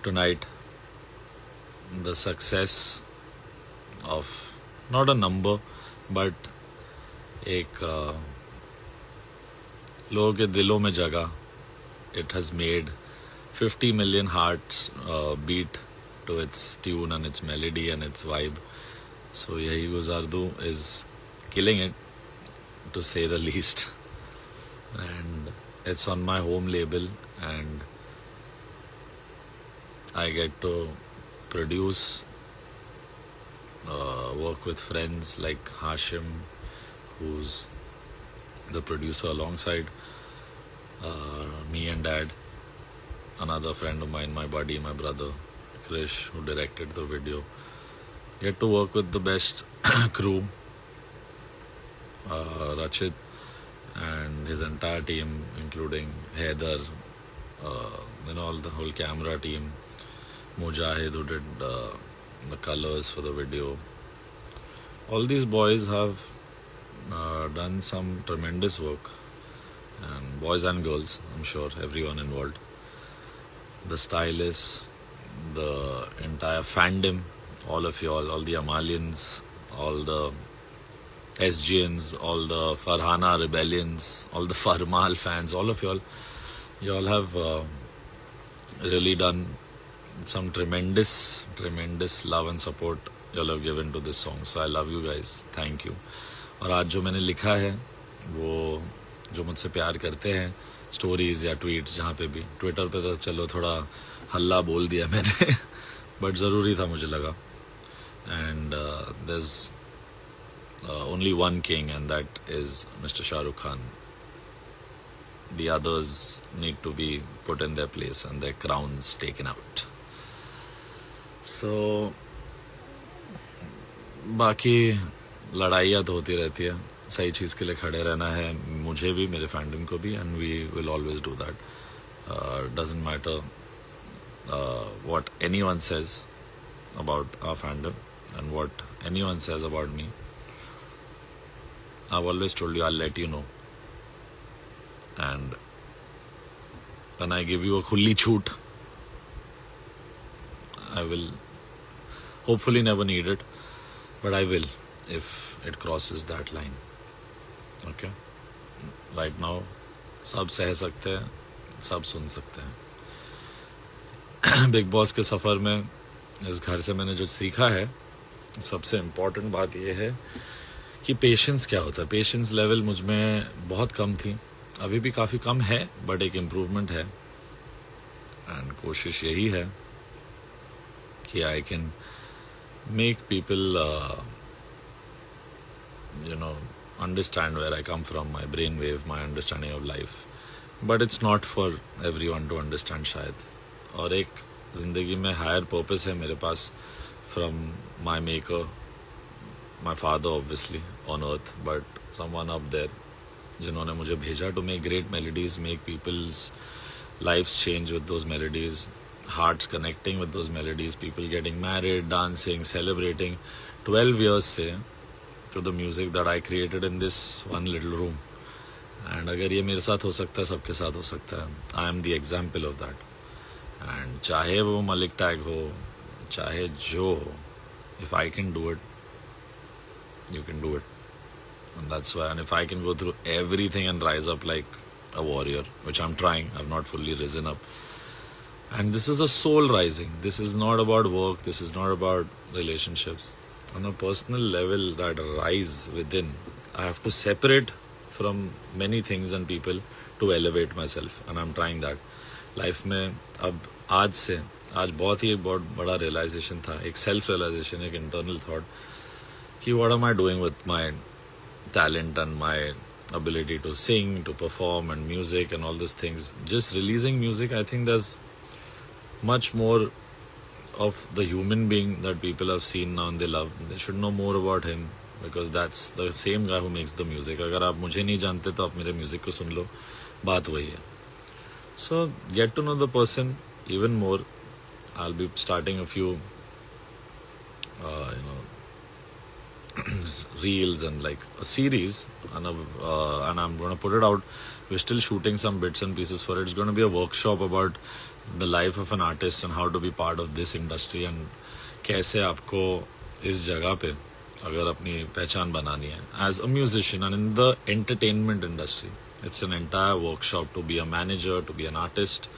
tonight the success of not a number but एक लोगों के दिलों में जगह. It has made 50 million hearts beat to its tune and its melody and its vibe. So Yahi Guzardu is killing it, to say the least. And it's on my home label, and I get to produce, work with friends like Hashim, who's the producer alongside me and Dad. Another friend of mine, my buddy, my brother, Krish, who directed the video. Get to work with the best crew, Rachit and his entire team, including Haider, all the whole camera team, Mujahid, who did the colors for the video. All these boys have done some tremendous work, and boys and girls, I'm sure, everyone involved. The stylists, the entire fandom, all of y'all, all the Amalians, all the SGNs, all the Farhana Rebellions, all the Farmal fans, all of y'all have really done some tremendous love and support y'all have given to this song. So I love you guys. Thank you. और आज जो मैंने लिखा है वो जो मुझसे प्यार करते हैं स्टोरीज या ट्वीट्स जहाँ पे भी, ट्विटर पे तो चलो थोड़ा हल्ला बोल दिया मैंने बट ज़रूरी था मुझे लगा. And there is only one king, and that is Mr. Shah Rukh Khan. The others need to be put in their place and their crowns taken out. So बाकी लड़ाइयाँ तो होती रहती है, सही चीज़ के लिए खड़े रहना है मुझे भी, मेरे फैंडम को भी, and we will always do that. Doesn't matter what anyone says about our fandom and what anyone says about me. I've always told you I'll let you know, and when I give you a khulli choot, I will hopefully never need it, but I will if it crosses that line. Okay, right now सब सह सकते हैं, सब सुन सकते हैं. Big boss के सफ़र में इस घर से मैंने जो सीखा है, सबसे इम्पोर्टेंट बात यह है कि पेशेंस क्या होता है. पेशेंस लेवल मुझ में बहुत कम थी, अभी भी काफ़ी कम है, बट एक इम्प्रूवमेंट है. एंड कोशिश यही है कि I can make people understand where I come from, my brain wave, my understanding of life. But it's not for everyone to understand शायद. और एक ज़िंदगी में हायर पर्पस है मेरे पास from my maker, my father obviously on earth, but someone up there जिन्होंने मुझे भेजा to make great melodies, make people's lives change with those melodies, hearts connecting with those melodies, people getting married, dancing, celebrating. 12 years से to the music that I created in this one little room. And अगर ये मेरे साथ हो सकता है, सबके साथ हो सकता है. I am the example of that. And चाहे वो मलिक टैग हो, चाहे जो हो, if I can do it, you can do it. And that's why, and if I can go through everything and rise up like a warrior, which I'm trying, I've not fully risen up. And this is a soul rising. This is not about work. This is not about relationships. On a personal level, that rise within, I have to separate from many things and people to elevate myself. And I'm trying that. Life में अब आज बहुत बड़ा realization था, एक self realization, एक internal thought कि what am I doing with my talent and my ability to sing, to perform and music and all these things. Just releasing music, I think there's much more of the human being that people have seen now and they love. They should know more about him because that's the same guy who makes the music. अगर आप मुझे नहीं जानते तो आप मेरे music को सुन लो, बात वही है. So get to know the person even more. I'll be starting a few reels and like a series, and I'm going to put it out. We're still shooting some bits and pieces for it. It's going to be a workshop about the life of an artist and how to be part of this industry and कैसे आपको इस जगह पे अगर अपनी पहचान बनानी है as a musician and in the entertainment industry. It's an entire workshop to be a manager, to be an artist,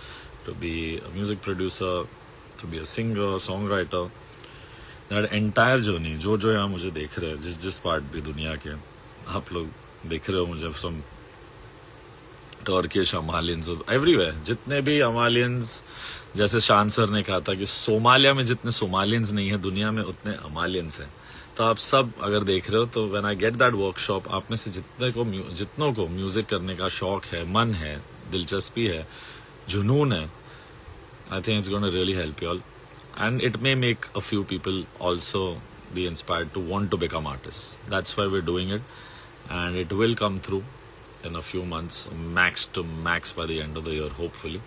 to be a music producer, to be a singer, songwriter. That entire journey, जो यहाँ मुझे देख रहे हैं, जिस part भी दुनिया के आप लोग देख रहे हो मुझे from टर्किश अमालियंस एवरीवेयर, जितने भी अमालियंस, जैसे शान सर ने कहा था कि सोमालिया में जितने सोमालियंस नहीं है दुनिया में उतने अमालियंस हैं. तो आप सब अगर देख रहे हो तो when I get that workshop, आप में से जितनों को म्यूजिक करने का शौक है, मन है, दिलचस्पी है, जुनून है, I think it's gonna really help you all and it may make a few people also be inspired to want to become artist. That's why we are doing it and it will come through in a few months, max to max by the end of the year, hopefully.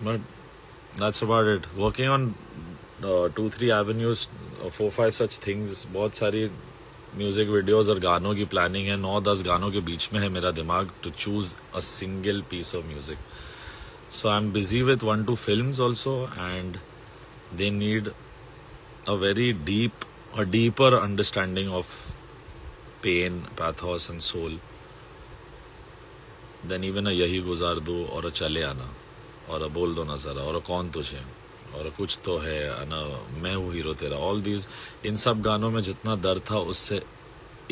But that's about it. Working on 2-3 avenues, 4-5 such things. बहुत सारी music videos और गानों की planning है. 9-10 गानों के बीच में है मेरा दिमाग to choose a single piece of music. So I'm busy with 1-2 films also, and they need a very deeper understanding of pain, pathos and soul then even a यही गुजार दो और a चले आना और a बोल दो ना जरा और a कौन तुझे और a कुछ तो है ना मैं हूँ हीरो तेरा. ऑल दीज, इन सब गानों में जितना दर्द था उससे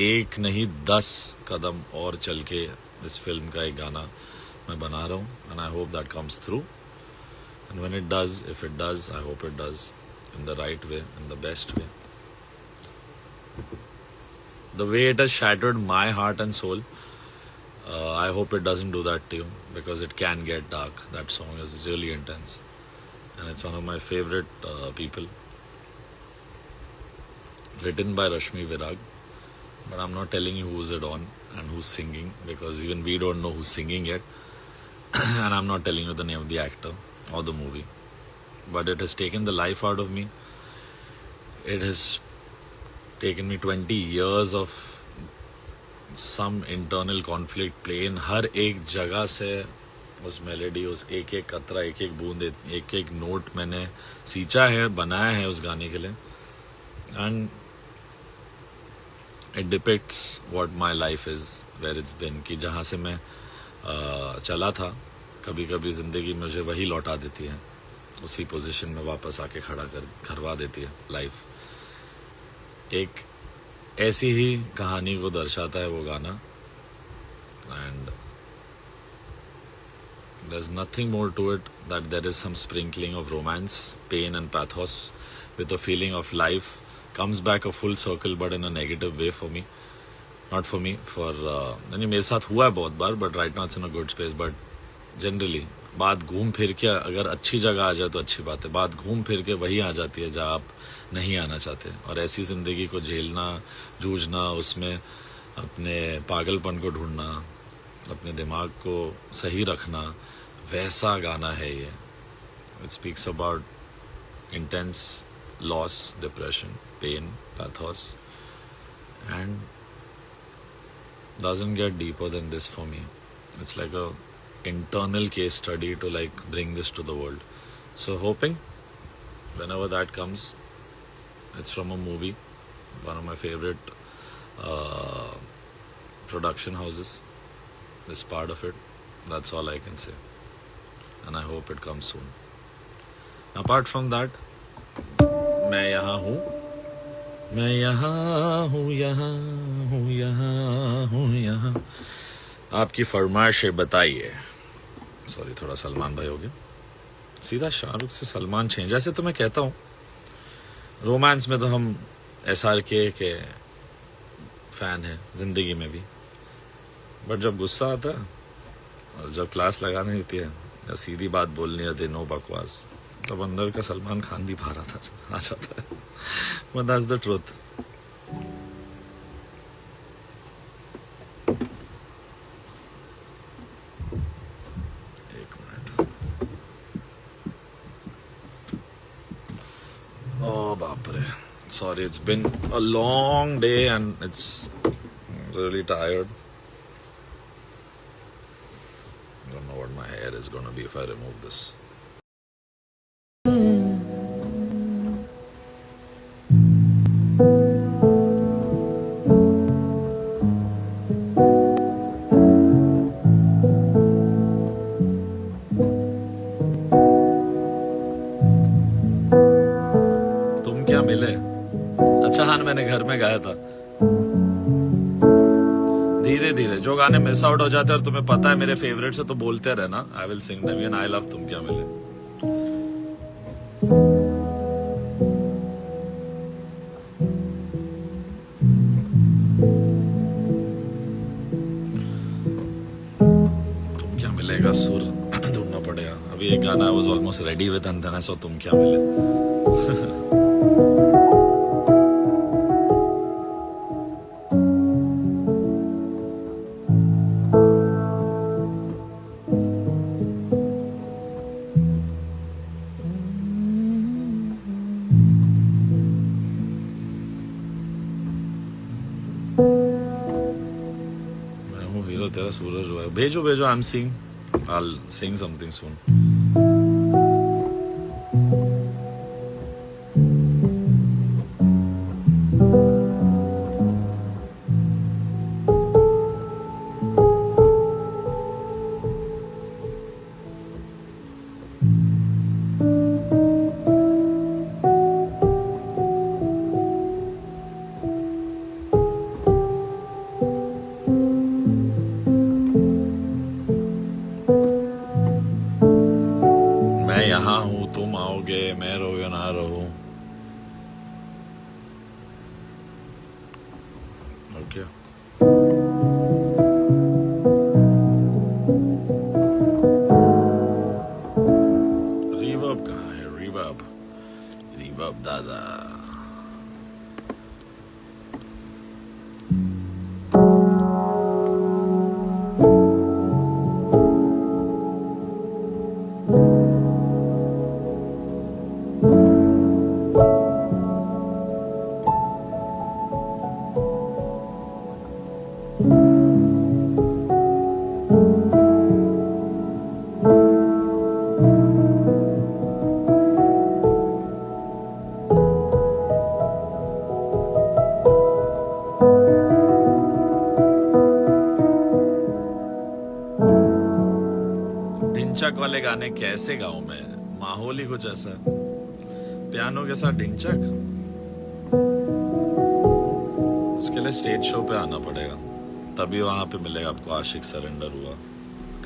एक नहीं 10 कदम और चल के इस फिल्म का एक गाना मैं बना रहा हूँ. And I hope that comes through and when it does, if it does, I hope it does in the right way, in the best way. The way it has shattered my heart and soul, I hope it doesn't do that to you, because it can get dark. That song is really intense and it's one of my favorite people, written by Rashmi Virag, but I'm not telling you who's it on and who's singing, because even we don't know who's singing yet. And I'm not telling you the name of the actor or the movie, but it has taken the life out of me. It has taken me 20 years of some internal conflict play in हर एक जगह से उस melody, उस एक एक कतरा, एक एक बूंद, एक एक नोट मैंने सींचा है, बनाया है उस गाने के लिए. And it depicts what my life is, where it's been, कि जहाँ से मैं चला था, कभी कभी ज़िंदगी मुझे वही लौटा देती है, उसी पोजीशन में वापस आके खड़ा करवा देती है लाइफ. एक ऐसी ही कहानी को दर्शाता है वो गाना. And there is nothing more to it that there is some sprinkling of romance, pain and pathos with a feeling of life comes back a full circle, but in a negative way for me, not for me, for यानी मेरे साथ हुआ है बहुत बार, but right now it's in a good space. But generally बात घूम फिर के अगर अच्छी जगह आ जाए तो अच्छी बात है, बात घूम फिर के वही आ जाती है जहाँ आप नहीं आना चाहते. और ऐसी ज़िंदगी को झेलना, जूझना, उसमें अपने पागलपन को ढूंढना, अपने दिमाग को सही रखना, वैसा गाना है ये. It speaks about intense loss, depression, pain, pathos, and doesn't get deeper than this for me. It's like a internal case study to like bring this to the world. So hoping whenever that comes, it's from a movie, one of my favorite production houses, this part of it. That's all I can say, and I hope it comes soon. Apart from that, मैं यहाँ हूँ, मैं यहाँ हूँ, यहाँ हूँ, यहाँ हूँ, यहाँ. आपकी फरमाइश है, बताइए. सॉरी, थोड़ा सलमान भाई हो गया, सीधा शाहरुख से सलमान चेंज. ऐसे तो मैं कहता हूँ रोमांस में तो हम SRK के फैन हैं, जिंदगी में भी, बट जब गुस्सा आता है और जब क्लास लगानी होती है या सीधी बात बोलनी होती है, नो बकवास, तब अंदर का सलमान खान भी बाहर आ जाता है. But that's the truth. Oh, baapre. Sorry, it's been a long day and it's really tired. I don't know what my hair is is going to be if I remove this. तुम क्या मिले? अच्छा हाँ, मैंने घर में गाया था। धीरे धीरे जो गाने मिस आउट हो जाते हैं और तुम्हें पता है मेरे फेवरेट से, तो बोलते रहना। आई will Singh them and I love तुम क्या मिले। तुम क्या मिलेगा सुर ढूंढना पड़ेगा। अभी एक गाना was almost ready with and then I saw तुम क्या मिले। हीरो तेरा सूरज हुआ है। भेजो भेजो, I am sing, I will sing something soon. मैं यहाँ हूँ, तुम आओगे, मैं रहूँ या ना रहूँ। ओके रिवर्ब कहाँ है? रिवर्ब, रिवर्ब दादा। ढिंचक वाले गाने कैसे गाऊं मैं? माहौल ही कुछ ऐसा है। पियानो के साथ ढिंचक, उसके लिए स्टेज शो पे आना पड़ेगा, तभी वहां पे मिलेगा आपको आशिक सरेंडर हुआ,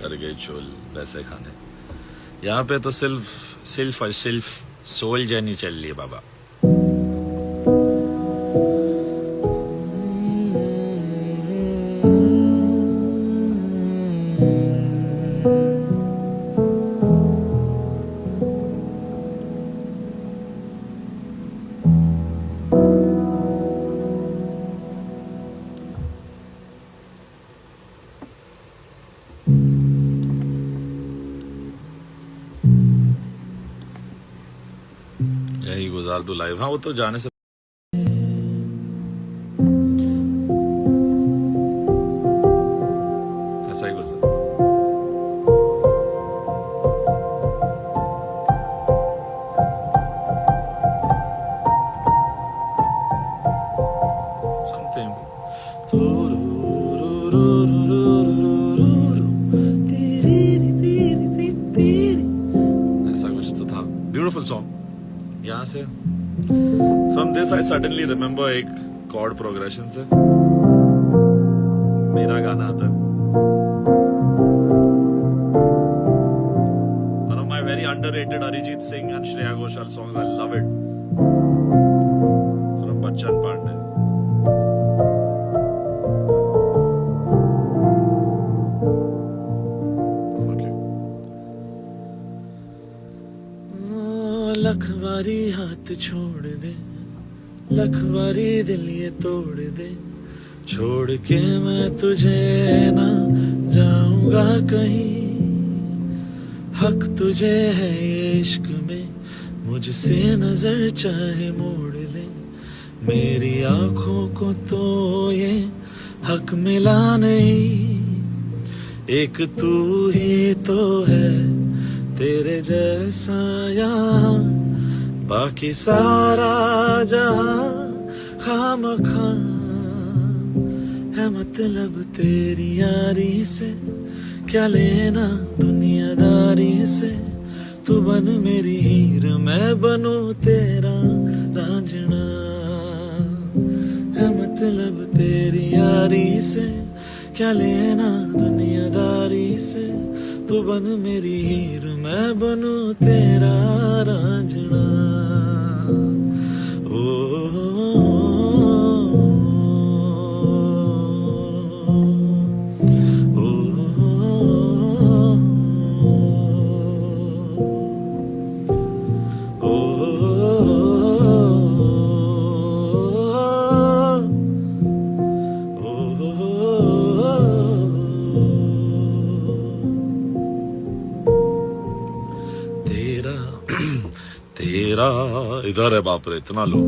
कर गए चोल, वैसे खाने। यहाँ पे तो सिर्फ और सिर्फ सोल जर्नी चल रही है बाबा। यही गुजार दो लाइव। हाँ वो तो जाने से ऐसा ही गुजार। समथिंग ऐसा कुछ तो था। Beautiful song. यहाँ से from this I suddenly remember एक कॉर्ड प्रोग्रेशन से मेरा गाना आता है। One of my very underrated Arijit Singh and Shreya Ghoshal songs, I love it, from Bachchan Pandey. लखवारी हाथ छोड़ दे, लखवारी दिल ये तोड़ दे, छोड़ के मैं तुझे ना जाऊंगा कहीं। हक तुझे है ये इश्क में, मुझसे नजर चाहे मोड़ ले, मेरी आंखों को तो ये हक मिला नहीं। एक तू ही तो है तेरे जैसा यहाँ, बाकी सारा जहां खामखा है। मतलब तेरी यारी से क्या लेना दुनियादारी से, तू बन मेरी हीर मैं बनूं तेरा रांझना है। मतलब तेरी यारी से क्या लेना दुनियादारी से, तू बन मेरी हीर मैं बनूं तेरा रांझना। तेरा इधर है, बाप रे इतना लो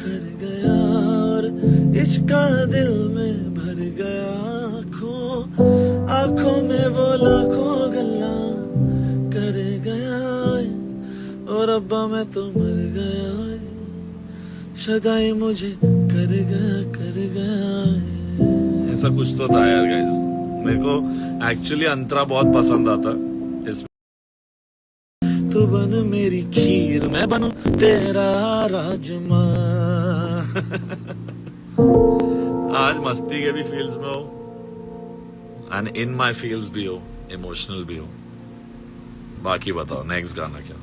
कर गया और इश्का दिल में भर गया। आंखों में वो लाखों गल्ला कर गया, और अब्बा मैं तो मर गया। शदाई मुझे कर गया ऐसा कुछ तो था यार गाइस। मेरे को एक्चुअली अंतरा बहुत पसंद आता इस। तू बन मेरी खीर मैं बनूं तेरा राजमा। आज मस्ती के भी फील्स में हो एंड इन माई फील्स भी हो, इमोशनल भी हो। बाकी बताओ नेक्स्ट गाना क्या।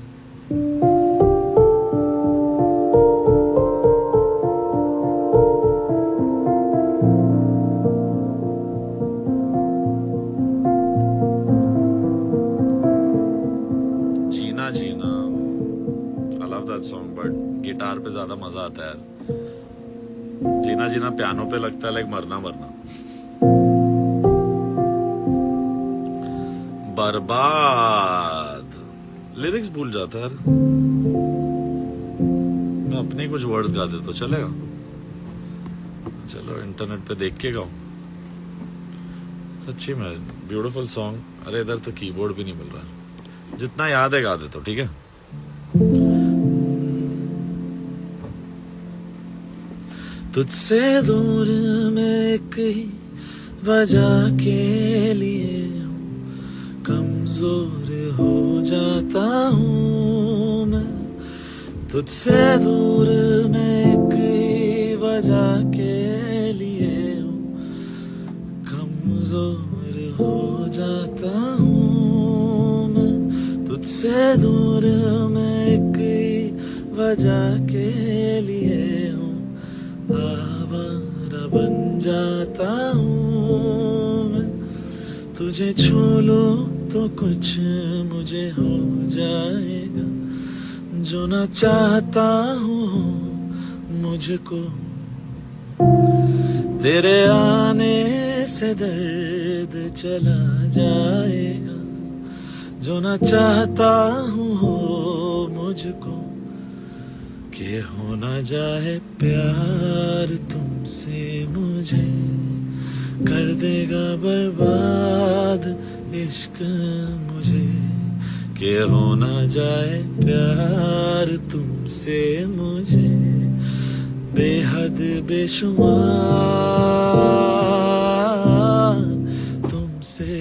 जीना I love that song, but guitar पे ज्यादा मजा आता है यार। जीना जीना पियानो पे लगता है लाइक मरना मरना। बर्बाद लिरिक्स भूल जाता है यार। मैं अपने कुछ वर्ड्स गा देता तो चलेगा। चलो इंटरनेट पे देख के गाऊं। सच्ची में ब्यूटीफुल सॉन्ग। अरे इधर तो कीबोर्ड भी नहीं मिल रहा। जितना याद है गा दे तो ठीक है। तुझसे दूर मैं एक ही वजह के लिए कमजोर हो जाता हूँ मैं। तुझसे दूर मैं एक ही वजह के लिए कमजोर हो जाता हूँ। तुझसे दूर मैं एक वजह के लिए हूँ आवारा बन जाता हूँ मैं। तुझे छू लूं तो कुछ मुझे हो जाएगा, जो ना चाहता हूँ मुझको। तेरे आने से दर्द चला जाएगा, जो ना चाहता हूँ हो मुझको। कि हो ना जाए प्यार तुमसे मुझे, कर देगा बर्बाद इश्क मुझे। कि हो ना जाए प्यार तुमसे मुझे, बेहद बेशुमार तुमसे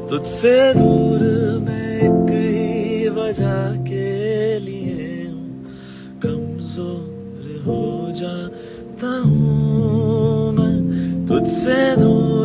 तुझसे दूर मैं एक ही वजह के लिए कमजोर हो जाता हूँ मैं। तुझसे दूर